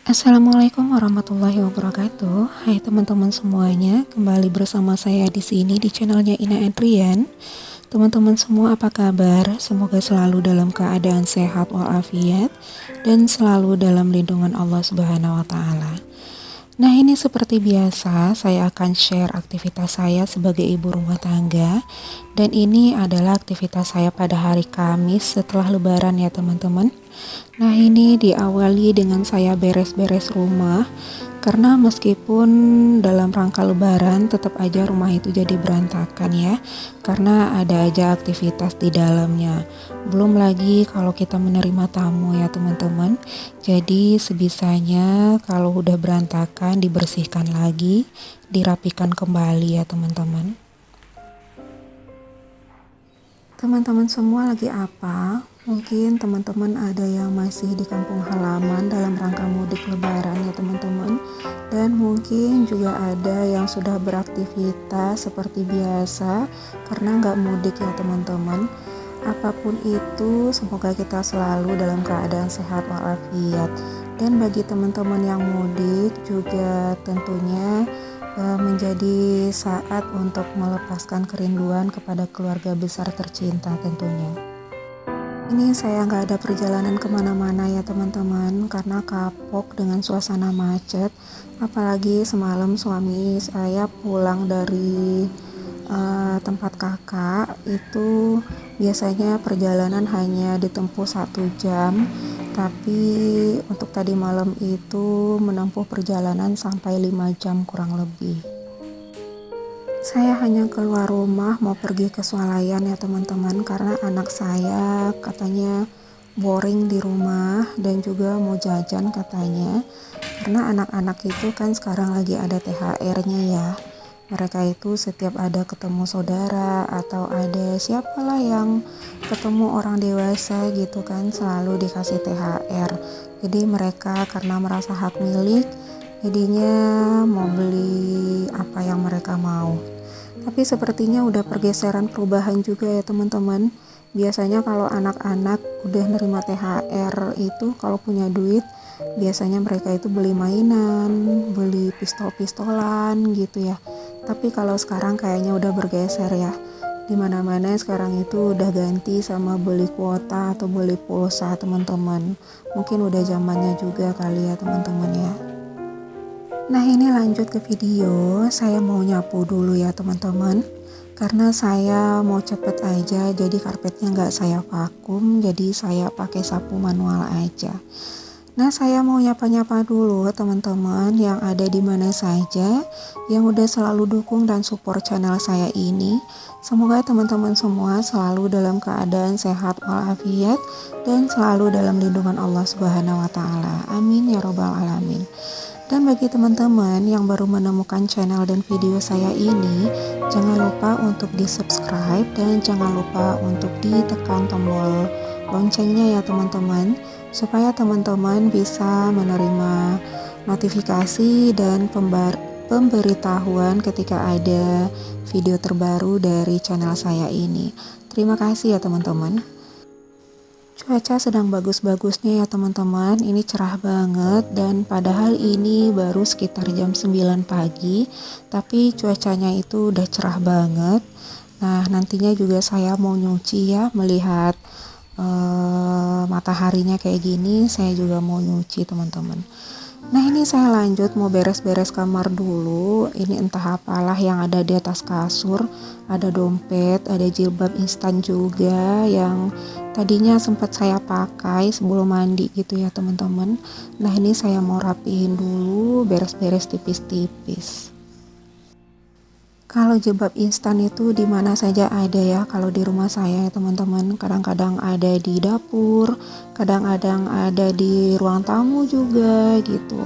Assalamualaikum warahmatullahi wabarakatuh. Hai teman-teman semuanya, kembali bersama saya di sini di channelnya Ina Adrian. Teman-teman semua apa kabar? Semoga selalu dalam keadaan sehat walafiat dan selalu dalam lindungan Allah Subhanahu wa taala. Nah, ini seperti biasa, saya akan share aktivitas saya sebagai ibu rumah tangga. Dan ini adalah aktivitas saya pada hari Kamis setelah Lebaran ya teman-teman. Nah, ini diawali dengan saya beres-beres rumah. Karena meskipun dalam rangka Lebaran, tetap aja rumah itu jadi berantakan ya. Karena ada aja aktivitas di dalamnya. Belum lagi kalau kita menerima tamu ya teman-teman. Jadi sebisanya kalau udah berantakan dibersihkan lagi, dirapikan kembali ya teman-teman. Teman-teman semua lagi apa? Mungkin teman-teman ada yang masih di kampung halaman dalam rangka mudik Lebaran ya teman-teman. Dan mungkin juga ada yang sudah beraktivitas seperti biasa karena nggak mudik ya teman-teman. Apapun itu, semoga kita selalu dalam keadaan sehat walafiat. Dan bagi teman-teman yang mudik juga tentunya menjadi saat untuk melepaskan kerinduan kepada keluarga besar tercinta tentunya. Ini saya nggak ada perjalanan kemana-mana ya teman-teman karena kapok dengan suasana macet. Apalagi semalam suami saya pulang dari tempat kakak itu biasanya perjalanan hanya ditempuh 1 jam, tapi untuk tadi malam itu menempuh perjalanan sampai 5 jam kurang lebih. Saya hanya keluar rumah mau pergi ke swalayan ya teman-teman karena anak saya katanya boring di rumah dan juga mau jajan katanya. Karena anak-anak itu kan sekarang lagi ada THR-nya ya. Mereka itu setiap ada ketemu saudara atau ada siapalah yang ketemu orang dewasa gitu kan selalu dikasih THR. Jadi mereka karena merasa hak milik jadinya mau beli apa yang mereka mau. Tapi sepertinya udah pergeseran perubahan juga ya teman-teman. Biasanya kalau anak-anak udah nerima THR itu kalau punya duit biasanya mereka itu beli mainan, beli pistol-pistolan gitu ya. Tapi kalau sekarang kayaknya udah bergeser ya. Dimana-mana sekarang itu udah ganti sama beli kuota atau beli pulsa teman-teman. Mungkin udah zamannya juga kali ya teman-teman ya. Nah, ini lanjut ke video. Saya mau nyapu dulu ya teman-teman. Karena saya mau cepet aja, jadi karpetnya nggak saya vakum, jadi saya pakai sapu manual aja. Nah, saya mau nyapa-nyapa dulu teman-teman yang ada di mana saja, yang udah selalu dukung dan support channel saya ini. Semoga teman-teman semua selalu dalam keadaan sehat walafiat dan selalu dalam lindungan Allah Subhanahu wa taala. Amin ya robbal alamin. Dan bagi teman-teman yang baru menemukan channel dan video saya ini, jangan lupa untuk di-subscribe dan jangan lupa untuk ditekan tombol loncengnya ya teman-teman, supaya teman-teman bisa menerima notifikasi dan pemberitahuan ketika ada video terbaru dari channel saya ini. Terima kasih ya teman-teman. Cuaca sedang bagus-bagusnya ya teman-teman, ini cerah banget dan padahal ini baru sekitar jam 9 pagi, tapi cuacanya itu udah cerah banget. Nah, nantinya juga saya mau nyuci ya, melihat mataharinya kayak gini, saya juga mau nyuci teman-teman. Nah, ini saya lanjut mau beres-beres kamar dulu. Ini entah apalah yang ada di atas kasur. Ada dompet, ada jilbab instan juga yang tadinya sempat saya pakai sebelum mandi gitu ya teman-teman. Nah, ini saya mau rapihin dulu, beres-beres tipis-tipis. Kalau jilbab instan itu di mana saja ada ya, kalau di rumah saya ya teman-teman. Kadang-kadang ada di dapur, kadang-kadang ada di ruang tamu juga gitu.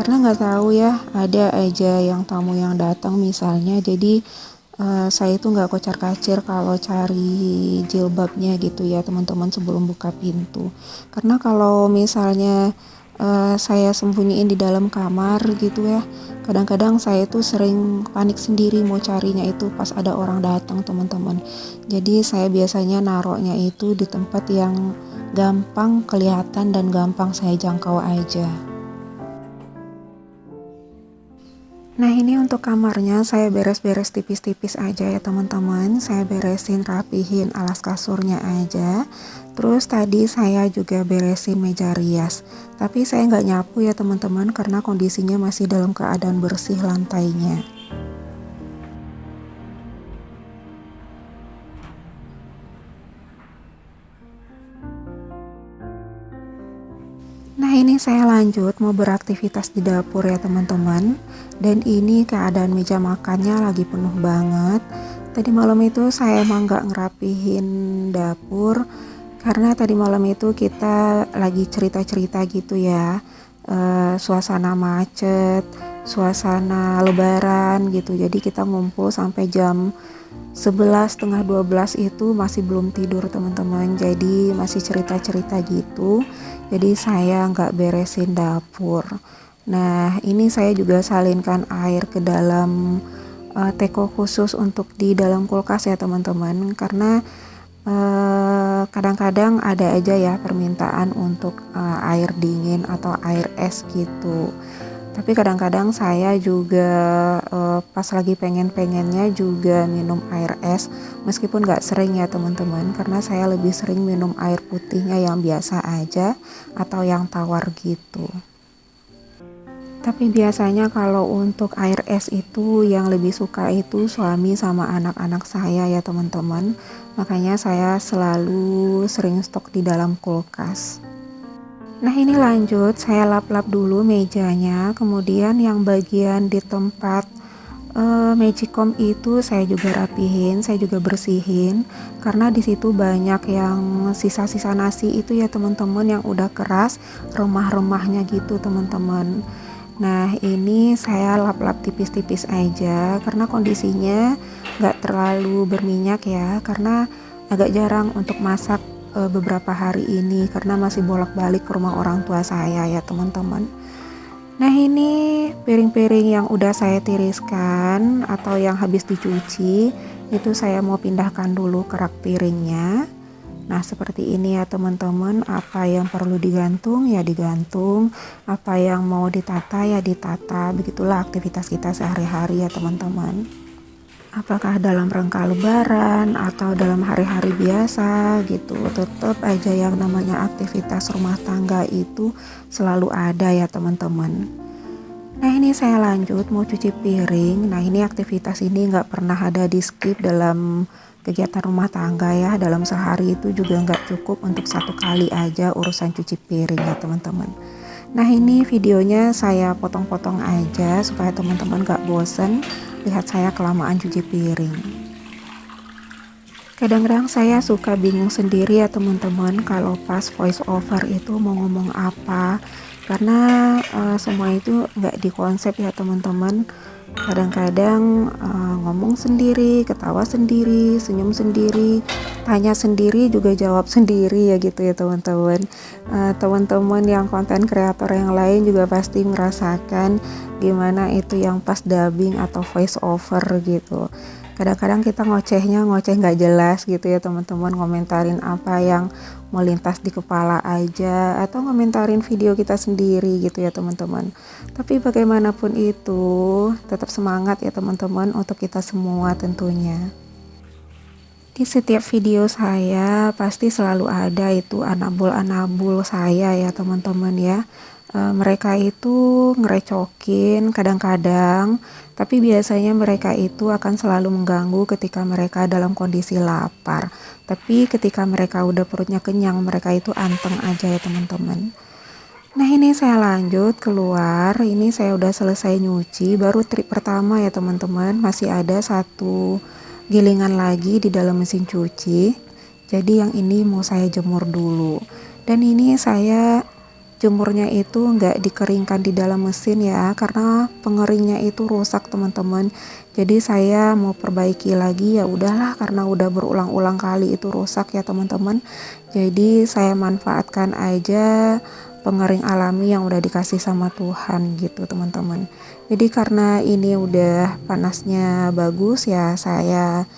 Karena nggak tahu ya, ada aja yang tamu yang datang misalnya. Jadi saya itu nggak kocar-kacir kalau cari jilbabnya gitu ya teman-teman sebelum buka pintu. Karena kalau misalnya saya sembunyiin di dalam kamar gitu ya, kadang-kadang saya tuh sering panik sendiri mau carinya itu pas ada orang datang teman-teman. Jadi saya biasanya naroknya itu di tempat yang gampang kelihatan dan gampang saya jangkau aja. Nah ini untuk kamarnya saya beres-beres tipis-tipis aja ya teman-teman. Saya beresin rapihin alas kasurnya aja. Terus tadi saya juga beresin meja rias. Tapi saya nggak nyapu ya teman-teman karena kondisinya masih dalam keadaan bersih lantainya. Nah ini saya lanjut mau beraktivitas di dapur ya teman-teman. Dan ini keadaan meja makannya lagi penuh banget. Tadi malam itu saya emang nggak ngerapihin dapur karena tadi malam itu kita lagi cerita-cerita gitu ya. Suasana macet, suasana lebaran gitu. Jadi kita ngumpul sampai jam 11 setengah 12 itu masih belum tidur teman-teman, jadi masih cerita-cerita gitu. Jadi saya nggak beresin dapur. Nah ini saya juga salinkan air ke dalam teko khusus untuk di dalam kulkas ya teman-teman, karena kadang-kadang ada aja ya permintaan untuk air dingin atau air es gitu. Tapi kadang-kadang saya juga pas lagi pengen-pengennya juga minum air es, meskipun gak sering ya teman-teman, karena saya lebih sering minum air putihnya yang biasa aja atau yang tawar gitu. Tapi biasanya kalau untuk air es itu yang lebih suka itu suami sama anak-anak saya ya teman-teman, makanya saya selalu sering stok di dalam kulkas. Nah ini lanjut, saya lap-lap dulu mejanya, kemudian yang bagian di tempat magicom itu saya juga rapihin, saya juga bersihin, karena di situ banyak yang sisa-sisa nasi itu ya teman-teman, yang udah keras, remah-remahnya gitu teman-teman. Nah ini saya lap-lap tipis-tipis aja, karena kondisinya nggak terlalu berminyak ya, karena agak jarang untuk masak beberapa hari ini karena masih bolak-balik ke rumah orang tua saya ya teman-teman. Nah ini piring-piring yang udah saya tiriskan atau yang habis dicuci itu saya mau pindahkan dulu ke rak piringnya. Nah seperti ini ya teman-teman, apa yang perlu digantung ya digantung, apa yang mau ditata ya ditata, begitulah aktivitas kita sehari-hari ya teman-teman. Apakah dalam rangka lebaran atau dalam hari-hari biasa gitu, tetap aja yang namanya aktivitas rumah tangga itu selalu ada ya teman-teman. Nah ini saya lanjut mau cuci piring. Nah ini aktivitas ini nggak pernah ada di skip dalam kegiatan rumah tangga ya. Dalam sehari itu juga nggak cukup untuk satu kali aja urusan cuci piring ya teman-teman. Nah ini videonya saya potong-potong aja supaya teman-teman gak bosen lihat saya kelamaan cuci piring. Kadang-kadang saya suka bingung sendiri ya teman-teman kalau pas voice over itu mau ngomong apa, karena semua itu nggak dikonsep ya teman-teman. Kadang-kadang ngomong sendiri, ketawa sendiri, senyum sendiri, tanya sendiri, juga jawab sendiri ya gitu ya teman-teman. Teman-teman yang konten kreator yang lain juga pasti merasakan gimana itu yang pas dubbing atau voice over gitu. Kadang-kadang kita ngoceh nggak jelas gitu ya teman-teman, komentarin apa yang melintas di kepala aja atau komentarin video kita sendiri gitu ya teman-teman. Tapi bagaimanapun itu tetap semangat ya teman-teman untuk kita semua tentunya. Di setiap video saya pasti selalu ada itu anabul-anabul saya ya teman-teman ya. Mereka itu ngerecokin kadang-kadang, tapi biasanya mereka itu akan selalu mengganggu ketika mereka dalam kondisi lapar. Tapi ketika mereka udah perutnya kenyang, mereka itu anteng aja ya teman-teman. Nah ini saya lanjut keluar, ini saya udah selesai nyuci, baru trip pertama ya teman-teman, masih ada satu gilingan lagi di dalam mesin cuci. Jadi yang ini mau saya jemur dulu. Dan ini saya jemurnya itu nggak dikeringkan di dalam mesin ya, karena pengeringnya itu rusak teman-teman. Jadi saya mau perbaiki lagi, ya udahlah karena udah berulang-ulang kali itu rusak ya teman-teman. Jadi saya manfaatkan aja pengering alami yang udah dikasih sama Tuhan gitu teman-teman. Jadi karena ini udah panasnya bagus ya, saya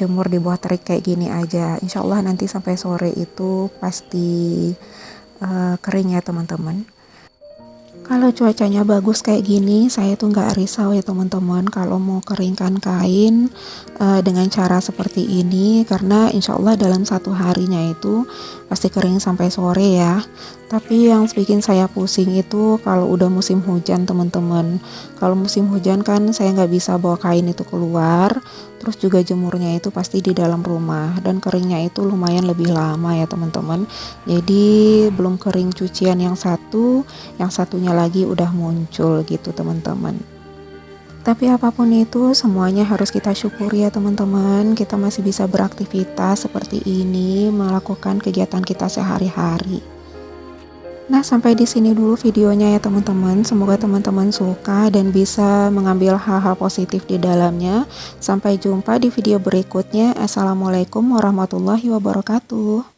jemur di bawah terik kayak gini aja. Insya Allah nanti sampai sore itu pasti kering ya teman-teman. Kalau cuacanya bagus kayak gini, saya tuh nggak risau ya teman-teman kalau mau keringkan kain dengan cara seperti ini, karena insya Allah dalam satu harinya itu pasti kering sampai sore ya. Tapi yang bikin saya pusing itu kalau udah musim hujan teman-teman. Kalau musim hujan kan saya nggak bisa bawa kain itu keluar, terus juga jemurnya itu pasti di dalam rumah dan keringnya itu lumayan lebih lama ya teman-teman. Jadi belum kering cucian yang satunya lagi udah muncul gitu teman-teman. Tapi apapun itu semuanya harus kita syukuri ya teman-teman. Kita masih bisa beraktivitas seperti ini, melakukan kegiatan kita sehari-hari. Nah, sampai di sini dulu videonya ya teman-teman. Semoga teman-teman suka dan bisa mengambil hal-hal positif di dalamnya. Sampai jumpa di video berikutnya. Assalamualaikum warahmatullahi wabarakatuh.